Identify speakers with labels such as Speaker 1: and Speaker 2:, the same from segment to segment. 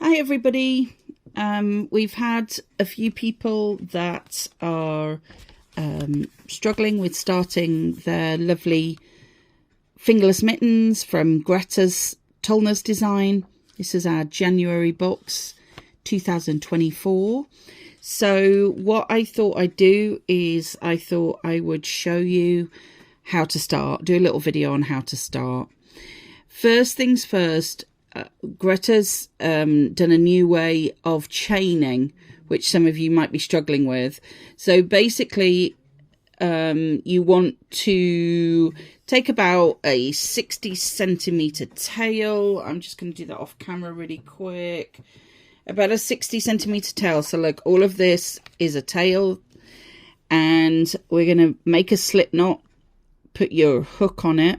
Speaker 1: Hi everybody. We've had a few people that are struggling with starting their lovely fingerless mittens from Greta Tulney's design. This is our January box 2024. So what I thought I'd do is I thought I would show you how to start, do a little video on how to start. First things first, Greta's done a new way of chaining, which some of you might be struggling with. So basically, you want to take about a 60 centimeter tail. I'm just going to do that off camera really quick. About a 60 centimeter tail. So look, all of this is a tail, and we're going to make a slip knot, put your hook on it.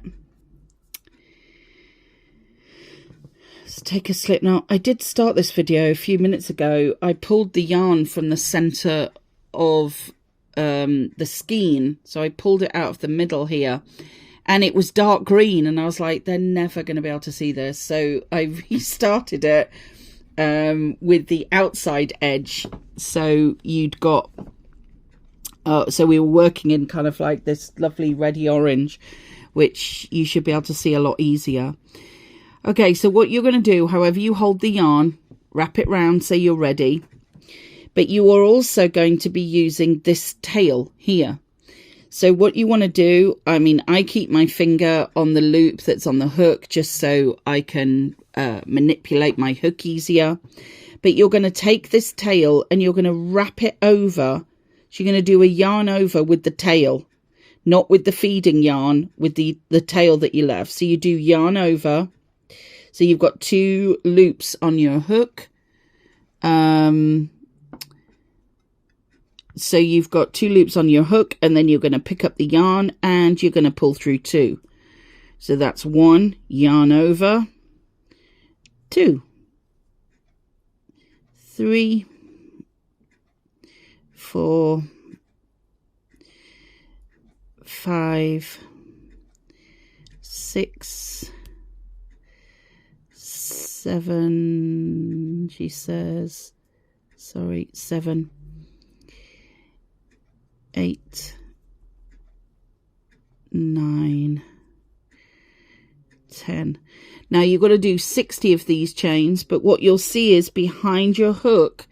Speaker 1: Take a slip knot. I did start this video a few minutes ago. I pulled the yarn from the center of the skein, so I pulled it out of the middle here, and it was dark green, and I was like, they're never going to be able to see this, so I restarted it with the outside edge. So you'd got so we were working in kind of like this lovely reddy orange, which you should be able to see a lot easier. Okay, so what you're going to do, however you hold the yarn, wrap it round, say you're ready. But you are also going to be using this tail here. So what you want to do, I mean, I keep my finger on the loop that's on the hook just so I can manipulate my hook easier. But you're going to take this tail and you're going to wrap it over. So you're going to do a yarn over with the tail, not with the feeding yarn, with the tail that you left. So you do yarn over. So you've got two loops on your hook. So you've got two loops on your hook, and then you're going to pick up the yarn and you're going to pull through two. So that's one, yarn over, 2, 3, 4, 5, 6, 7, she says, sorry, 7, 8, 9, 10. Now you've got to do 60 of these chains, but what you'll see is behind your hook,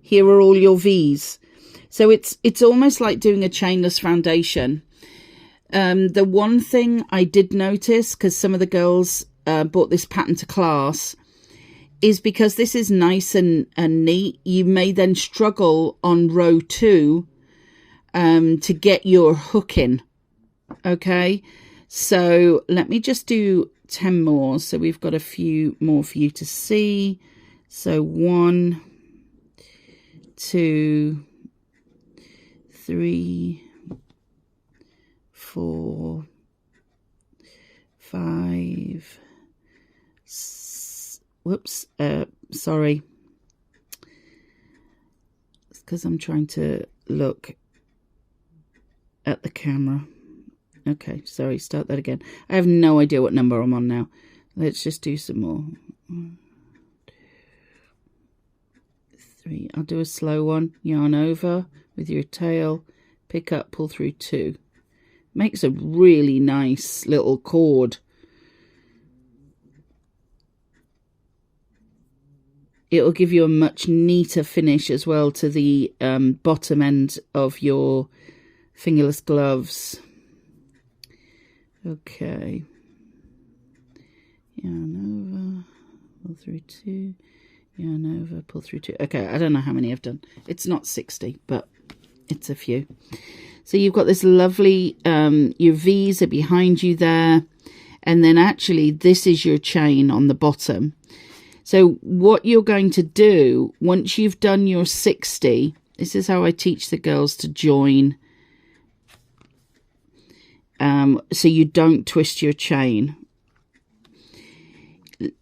Speaker 1: here are all your V's. So it's almost like doing a chainless foundation. The one thing I did notice, because some of the girls brought this pattern to class, is because this is nice and neat, you may then struggle on row 2 to get your hook in. Okay, so let me just do 10 more, so we've got a few more for you to see. So 1, 2, 3, 4, 5, whoops, sorry, it's because I'm trying to look at the camera. Okay, sorry, start that again. I have no idea what number I'm on now. Let's just do some more. 1, 2, 3. I'll do a slow one. Yarn over with your tail, pick up, pull through 2. Makes a really nice little cord. It'll give you a much neater finish as well to the bottom end of your fingerless gloves. Okay. Yarn over, pull through 2. Yarn over, pull through 2. Okay, I don't know how many I've done. It's not 60, but it's a few. So you've got this lovely, your V's are behind you there. And then actually this is your chain on the bottom. So what you're going to do, once you've done your 60, this is how I teach the girls to join. So you don't twist your chain.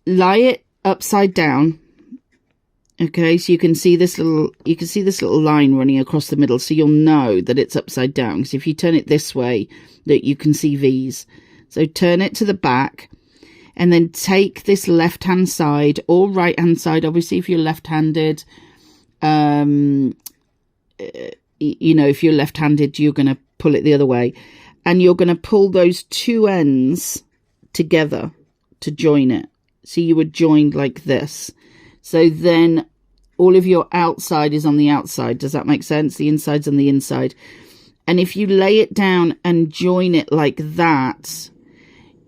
Speaker 1: Lie it upside down. Okay, so you can see this little line running across the middle, so you'll know that it's upside down. Because if you turn it this way, that you can see V's. So turn it to the back. and then take this left hand side or right hand side. Obviously, if you're left-handed, you know, if you're left-handed, you're going to pull it the other way, and you're going to pull those two ends together to join it. So you would join like this. So then all of your outside is on the outside. Does that make sense? The inside's on the inside. And if you lay it down and join it like that,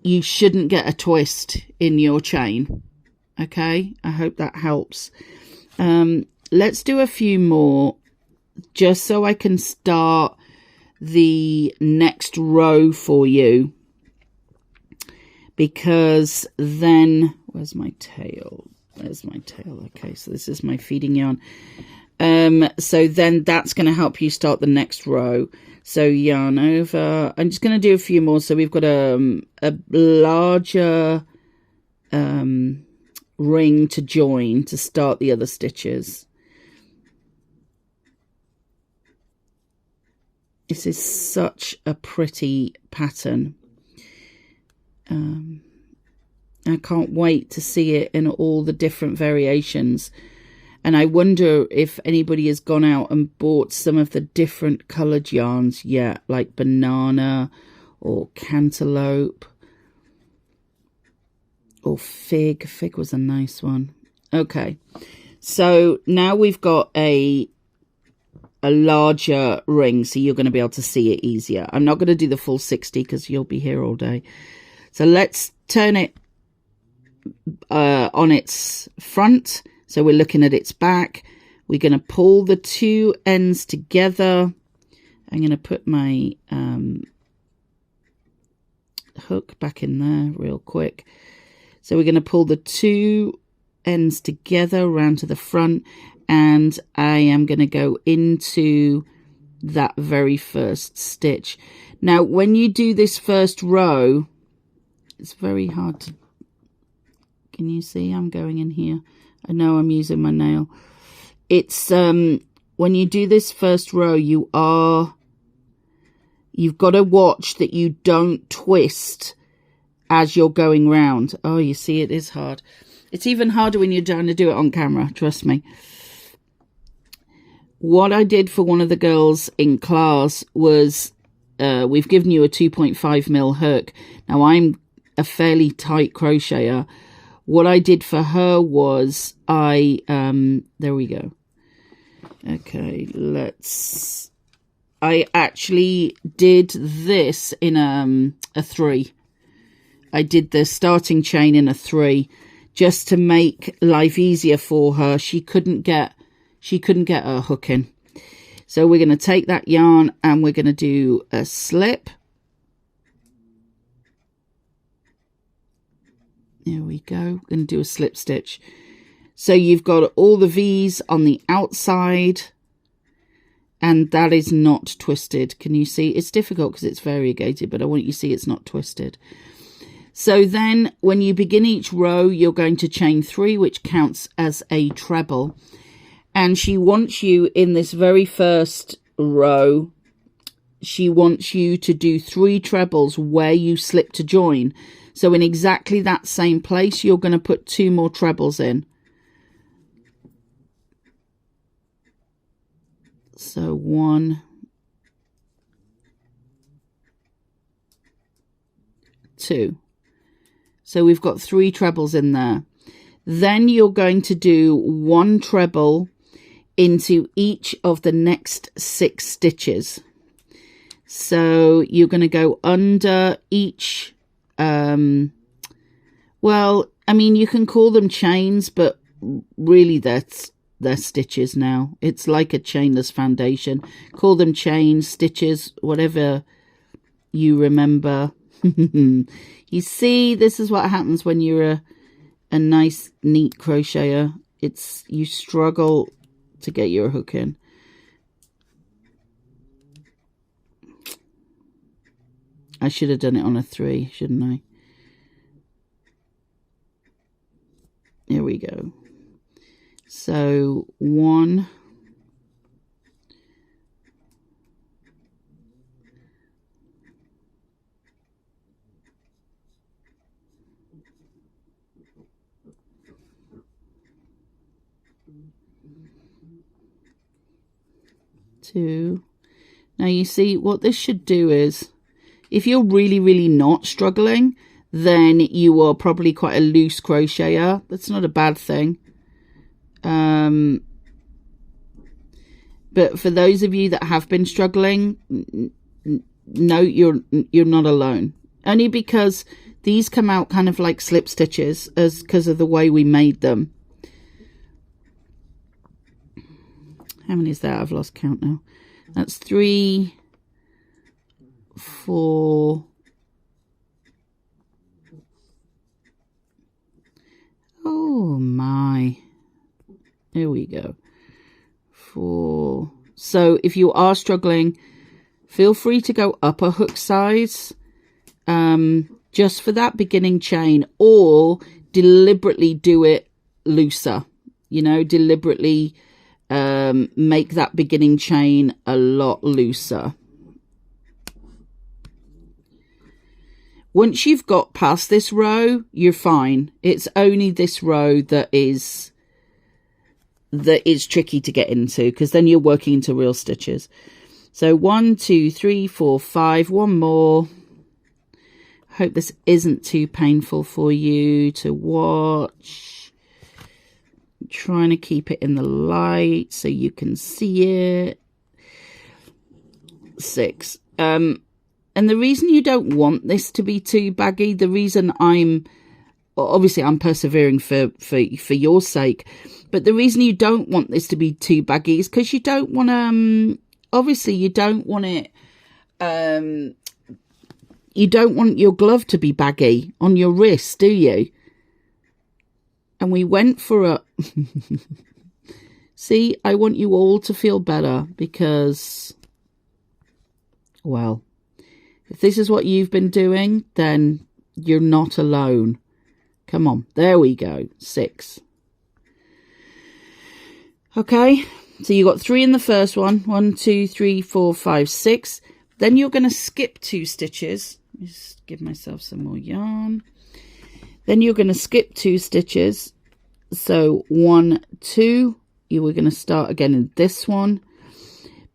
Speaker 1: you shouldn't get a twist in your chain. Okay, I hope that helps. Let's do a few more just so I can start the next row for you, because then where's my tail? There's my tail. Okay, so this is my feeding yarn. So then that's going to help you start the next row. So yarn over. I'm just going to do a few more. So we've got a larger ring to join to start the other stitches. This is such a pretty pattern. I can't wait to see it in all the different variations. And I wonder if anybody has gone out and bought some of the different coloured yarns yet, like banana or cantaloupe or fig. Fig was a nice one. Okay, so now we've got a larger ring, so you're going to be able to see it easier. I'm not going to do the full 60 because you'll be here all day. So let's turn it on its front. So we're looking at its back. We're going to pull the two ends together. I'm going to put my hook back in there real quick. So we're going to pull the two ends together around to the front, and I am going to go into that very first stitch. Now, when you do this first row, it's very hard to... Can you see? I'm going in here. I know I'm using my nail. It's when you do this first row, you've got to watch that you don't twist as you're going round. Oh, you see, it is hard. It's even harder when you're trying to do it on camera, trust me. What I did for one of the girls in class was, we've given you a 2.5mm hook. Now, I'm a fairly tight crocheter. What I did for her was there we go. Okay, I actually did this in a 3. I did the starting chain in a 3 just to make life easier for her. She couldn't get her hook in. So we're going to take that yarn and we're going to do a slip. There we go. We're going to do a slip stitch. So you've got all the V's on the outside, and that is not twisted. Can you see? It's difficult because it's variegated, but I want you to see it's not twisted. So then when you begin each row, you're going to chain 3, which counts as a treble. And she wants you in this very first row, she wants you to do 3 trebles where you slip to join. So in exactly that same place, you're going to put 2 more trebles in. So 1, 2. So we've got 3 trebles in there. Then you're going to do 1 treble into each of the next 6 stitches. So you're going to go under each... well, I mean, you can call them chains, but really they're stitches now. It's like a chainless foundation. Call them chains, stitches, whatever you remember. You see, this is what happens when you're a nice, neat crocheter. You struggle to get your hook in. I should have done it on a 3, shouldn't I? Here we go. So 1, 2, 2. Now you see what this should do is, if you're really not struggling, then you are probably quite a loose crocheter. That's not a bad thing. But for those of you that have been struggling, no, you're not alone. Only because these come out kind of like slip stitches because of the way we made them. How many is that? I've lost count now. That's 3, 4. Oh my. There we go. 4. So if you are struggling, feel free to go up a hook size just for that beginning chain, or deliberately do it looser. You know, deliberately make that beginning chain a lot looser. Once you've got past this row, you're fine. It's only this row that is tricky to get into, because then you're working into real stitches. So 1, 2, 3, 4, 5. One more. Hope this isn't too painful for you to watch. I'm trying to keep it in the light so you can see it. 6. And the reason you don't want this to be too baggy, the reason I'm persevering for your sake, but the reason you don't want this to be too baggy is because you don't want to, obviously you don't want it, you don't want your glove to be baggy on your wrist, do you? And we went for a, see, I want you all to feel better because, well, if this is what you've been doing, then you're not alone. Come on. There we go. 6. Okay. So you got 3 in the first one. 1, 2, 3, 4, 5, 6. Then you're going to skip 2 stitches. Just give myself some more yarn. Then you're going to skip 2 stitches. So 1, 2. You were going to start again in this one.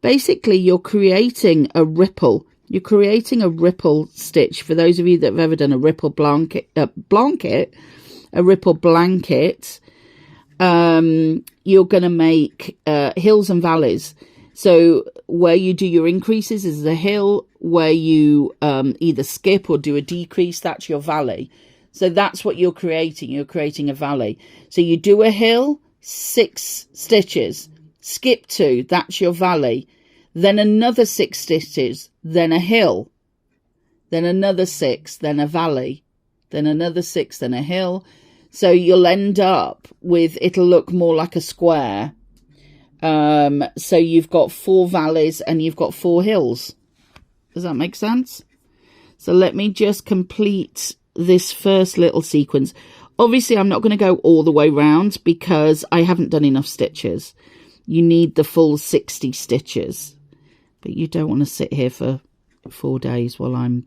Speaker 1: Basically, you're creating a ripple. You're creating a ripple stitch. For those of you that have ever done a ripple blanket, you're going to make hills and valleys. So where you do your increases is the hill, where you either skip or do a decrease, that's your valley. So that's what you're creating. You're creating a valley. So you do a hill, 6 stitches, skip 2, that's your valley. Then another 6 stitches, then a hill, then another 6, then a valley, then another 6, then a hill. So you'll end up with, it'll look more like a square. So you've got 4 valleys and you've got 4 hills. Does that make sense? So let me just complete this first little sequence. Obviously, I'm not going to go all the way round because I haven't done enough stitches. You need the full 60 stitches. But you don't want to sit here for 4 days while I'm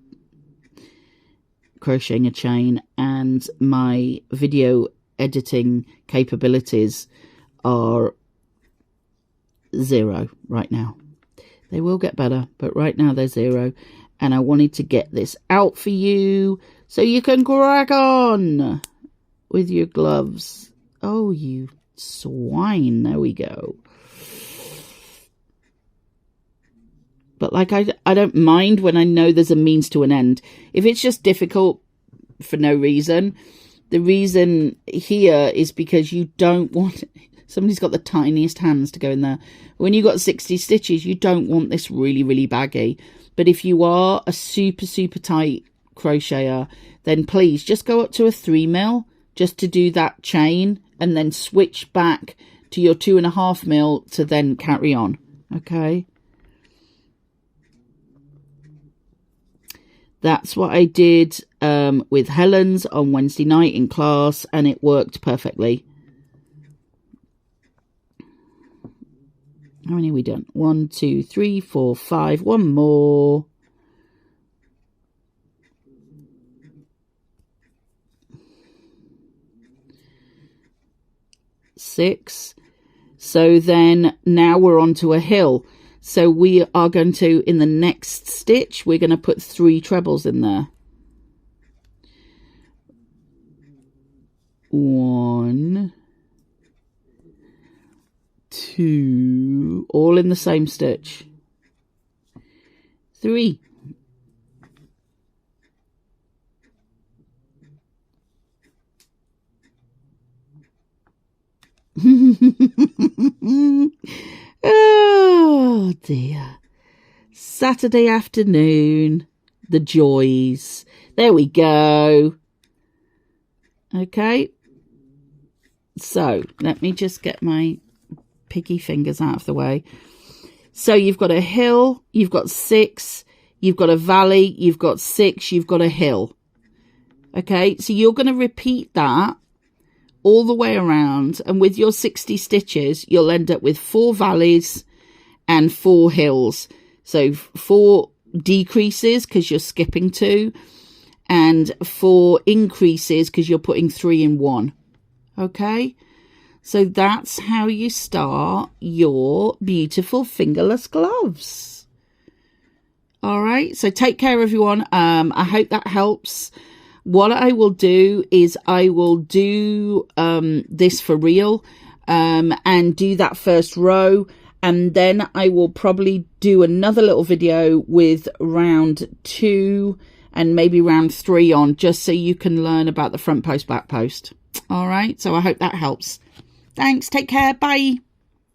Speaker 1: crocheting a chain, and my video editing capabilities are 0 right now. They will get better, but right now they're 0. And I wanted to get this out for you so you can crack on with your gloves. Oh, you swine. There we go. But like, I don't mind when I know there's a means to an end. If it's just difficult for no reason, the reason here is because you don't want... Somebody's got the tiniest hands to go in there. When you've got 60 stitches, you don't want this really baggy. But if you are a super tight crocheter, then please just go up to a 3mm just to do that chain, and then switch back to your 2.5mm to then carry on. Okay? That's what I did with Helen's on Wednesday night in class, and it worked perfectly. How many have we done? 1, 2, 3, 4, 5. One more. Six. So then now we're onto a hill. So we are going to, in the next stitch, we're going to put 3 trebles in there. 1, 2, all in the same stitch. 3. Oh dear. Saturday afternoon, the joys. There we go. Okay. So let me just get my piggy fingers out of the way. So you've got a hill, you've got 6, you've got a valley, you've got 6, you've got a hill. Okay, so you're going to repeat that all the way around, and with your 60 stitches you'll end up with 4 valleys and 4 hills. So 4 decreases because you're skipping 2, and 4 increases because you're putting 3 in 1. Okay, so that's how you start your beautiful fingerless gloves. All right, so take care everyone. I hope that helps. What I will do is I will do this for real and do that first row, and then I will probably do another little video with round 2 and maybe round 3 on, just so you can learn about the front post, back post. All right, so I hope that helps. Thanks, take care, bye.